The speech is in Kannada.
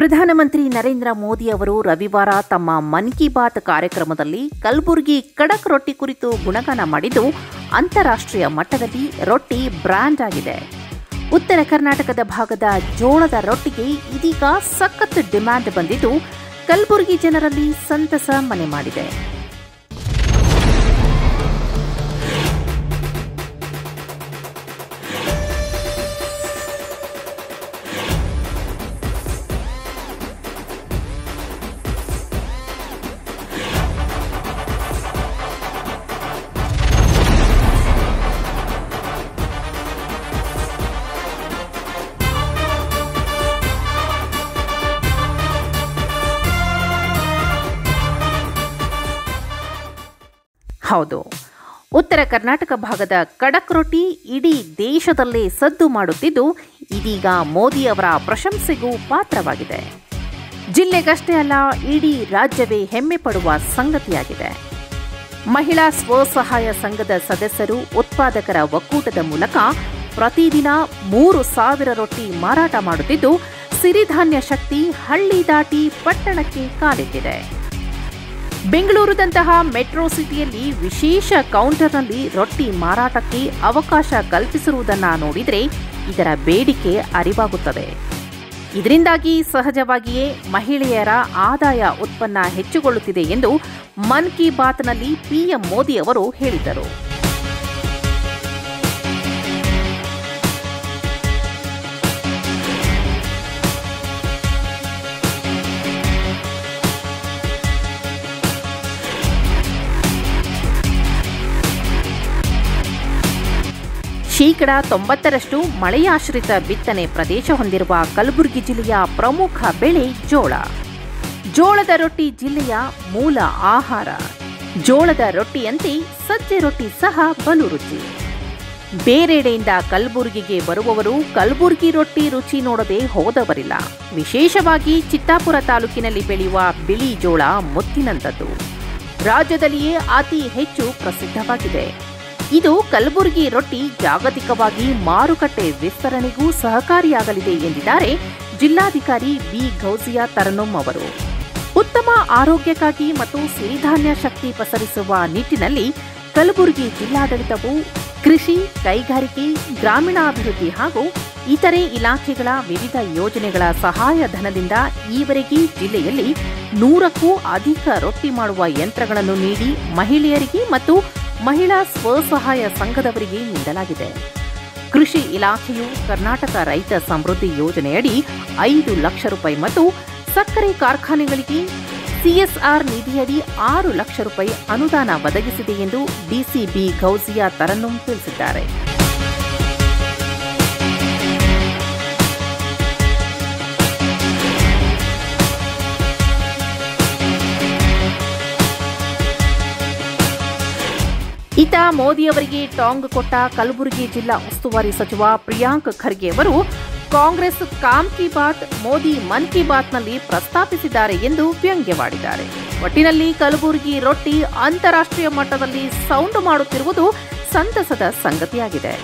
ಪ್ರಧಾನಮಂತ್ರಿ ನರೇಂದ್ರ ಮೋದಿ ಅವರು ರವಿವಾರ ತಮ್ಮ ಮನ್ ಕಿ ಬಾತ್ ಕಾರ್ಯಕ್ರಮದಲ್ಲಿ ಕಲಬುರಗಿ ಖಡಕ್ ರೊಟ್ಟಿ ಕುರಿತು ಗುಣಗಾನ ಮಾಡಿದ್ದು ಅಂತಾರಾಷ್ಟ್ರೀಯ ಮಟ್ಟದಲ್ಲಿ ರೊಟ್ಟಿ ಬ್ರ್ಯಾಂಡ್ ಆಗಿದೆ. ಉತ್ತರ ಕರ್ನಾಟಕದ ಭಾಗದ ಜೋಳದ ರೊಟ್ಟಿಗೆ ಇದೀಗ ಸಖತ್ ಡಿಮ್ಯಾಂಡ್ ಬಂದಿದ್ದು ಕಲಬುರಗಿ ಜನರಲ್ಲಿ ಸಂತಸ ಮನೆ ಮಾಡಿದೆ. ಹೌದು, ಉತ್ತರ ಕರ್ನಾಟಕ ಭಾಗದ ಖಡಕ್ ರೊಟ್ಟಿ ಇಡೀ ದೇಶದಲ್ಲೇ ಸದ್ದು ಮಾಡುತ್ತಿದ್ದು ಇದೀಗ ಮೋದಿ ಅವರ ಪ್ರಶಂಸೆಗೂ ಪಾತ್ರವಾಗಿದೆ. ಜಿಲ್ಲೆಗಷ್ಟೇ ಅಲ್ಲ, ಇಡೀ ರಾಜ್ಯವೇ ಹೆಮ್ಮೆ ಪಡುವ ಸಂಗತಿಯಾಗಿದೆ. ಮಹಿಳಾ ಸ್ವಸಹಾಯ ಸಂಘದ ಸದಸ್ಯರು ಉತ್ಪಾದಕರ ಒಕ್ಕೂಟದ ಮೂಲಕ ಪ್ರತಿದಿನ 3,000 ರೊಟ್ಟಿ ಮಾರಾಟ ಮಾಡುತ್ತಿದ್ದು ಸಿರಿಧಾನ್ಯ ಶಕ್ತಿ ಹಳ್ಳಿ ದಾಟಿ ಪಟ್ಟಣಕ್ಕೆ ಕಾಲಿಟ್ಟಿದೆ. ಬೆಂಗಳೂರುದಂತಹ ಮೆಟ್ರೋ ಸಿಟಿಯಲ್ಲಿ ವಿಶೇಷ ಕೌಂಟರ್ನಲ್ಲಿ ರೊಟ್ಟಿ ಮಾರಾಟಕ್ಕೆ ಅವಕಾಶ ಕಲ್ಪಿಸಿರುವುದನ್ನು ನೋಡಿದರೆ ಇದರ ಬೇಡಿಕೆ ಅರಿವಾಗುತ್ತದೆ. ಇದರಿಂದಾಗಿ ಸಹಜವಾಗಿಯೇ ಮಹಿಳೆಯರ ಆದಾಯ ಉತ್ಪನ್ನ ಹೆಚ್ಚುಗೊಳ್ಳುತ್ತಿದೆ ಎಂದು ಮನ್ ಕಿ ಬಾತ್ನಲ್ಲಿ ಪಿಎಂ ಮೋದಿ ಅವರು ಹೇಳಿದರು. ಶೇಕಡ 90% ಮಳೆಯಾಶ್ರಿತ ಬಿತ್ತನೆ ಪ್ರದೇಶ ಹೊಂದಿರುವ ಕಲಬುರಗಿ ಜಿಲ್ಲೆಯ ಪ್ರಮುಖ ಬೆಳೆ ಜೋಳ. ಜೋಳದ ರೊಟ್ಟಿ ಜಿಲ್ಲೆಯ ಮೂಲ ಆಹಾರ. ಜೋಳದ ರೊಟ್ಟಿಯಂತೆ ಸಜ್ಜೆ ರೊಟ್ಟಿ ಸಹ ಬಲು ರುಚಿ. ಬೇರೆಡೆಯಿಂದ ಕಲಬುರಗಿಗೆ ಬರುವವರು ಕಲಬುರಗಿ ರೊಟ್ಟಿ ರುಚಿ ನೋಡದೆ ಹೋದವರಿಲ್ಲ. ವಿಶೇಷವಾಗಿ ಚಿತ್ತಾಪುರ ತಾಲೂಕಿನಲ್ಲಿ ಬೆಳೆಯುವ ಬಿಳಿ ಜೋಳ ಮುತ್ತಿನಂಥದ್ದು. ರಾಜ್ಯದಲ್ಲಿಯೇ ಅತಿ ಹೆಚ್ಚು ಪ್ರಸಿದ್ಧವಾಗಿದೆ. ಇದು ಕಲಬುರಗಿ ರೊಟ್ಟಿ ಜಾಗತಿಕವಾಗಿ ಮಾರುಕಟ್ಟೆ ವಿಸ್ತರಣೆಗೂ ಸಹಕಾರಿಯಾಗಲಿದೆ ಎಂದಿದ್ದಾರೆ ಜಿಲ್ಲಾಧಿಕಾರಿ ಬಿ ಗೌಜಿಯಾ ತರನ್ನುಮ್ ಅವರು. ಉತ್ತಮ ಆರೋಗ್ಯಕ್ಕಾಗಿ ಮತ್ತು ಸಿರಿಧಾನ್ಯ ಶಕ್ತಿ ಪಸರಿಸುವ ನಿಟ್ಟಿನಲ್ಲಿ ಕಲಬುರಗಿ ಜಿಲ್ಲಾಡಳಿತವು ಕೃಷಿ, ಕೈಗಾರಿಕೆ, ಗ್ರಾಮೀಣಾಭಿವೃದ್ಧಿ ಹಾಗೂ ಇತರೆ ಇಲಾಖೆಗಳ ವಿವಿಧ ಯೋಜನೆಗಳ ಸಹಾಯಧನದಿಂದ ಈವರೆಗೆ ಜಿಲ್ಲೆಯಲ್ಲಿ 100ಕ್ಕೂ ಅಧಿಕ ರೊಟ್ಟಿ ಮಾಡುವ ಯಂತ್ರಗಳನ್ನು ನೀಡಿ ಮಹಿಳೆಯರಿಗೆ ಮತ್ತು ಮಹಿಳಾ ಸ್ವಸಹಾಯ ಸಂಘದವರಿಗೆ ನೀಡಲಾಗಿದೆ. ಕೃಷಿ ಇಲಾಖೆಯು ಕರ್ನಾಟಕ ರೈತ ಸಮೃದ್ಧಿ ಯೋಜನೆಯಡಿ 5 ಲಕ್ಷ ರೂಪಾಯಿ ಮತ್ತು ಸಕ್ಕರೆ ಕಾರ್ಖಾನೆಗಳಿಗೆ ಸಿಎಸ್ಆರ್ ನಿಧಿಯಡಿ 6 ಲಕ್ಷ ರೂಪಾಯಿ ಅನುದಾನ ಒದಗಿಸಿದೆ ಎಂದು ಡಿಸಿ ಬಿ ಗೌಜಿಯಾ ತರನ್ನುಮ್ ತಿಳಿಸಿದ್ದಾರೆ. ಇತ್ತ ಮೋದಿ ಅವರಿಗೆ ಟಾಂಗ್ ಕೊಟ್ಟ ಕಲಬುರಗಿ ಜಿಲ್ಲಾ ಉಸ್ತುವಾರಿ ಸಚಿವ ಪ್ರಿಯಾಂಕ್ ಖರ್ಗೆ ಅವರು ಕಾಂಗ್ರೆಸ್ ಕಾಮ್ ಕಿ ಬಾತ್, ಮೋದಿ ಮನ್ ಕಿ ಬಾತ್ನಲ್ಲಿ ಪ್ರಸ್ತಾಪಿಸಿದ್ದಾರೆ ಎಂದು ವ್ಯಂಗ್ಯವಾಡಿದ್ದಾರೆ. ಒಟ್ಟಿನಲ್ಲಿ ಕಲಬುರಗಿ ರೊಟ್ಟಿ ಅಂತಾರಾಷ್ಟ್ರೀಯ ಮಟ್ಟದಲ್ಲಿ ಸೌಂಡು ಮಾಡುತ್ತಿರುವುದು ಸಂತಸದ ಸಂಗತಿಯಾಗಿದೆ.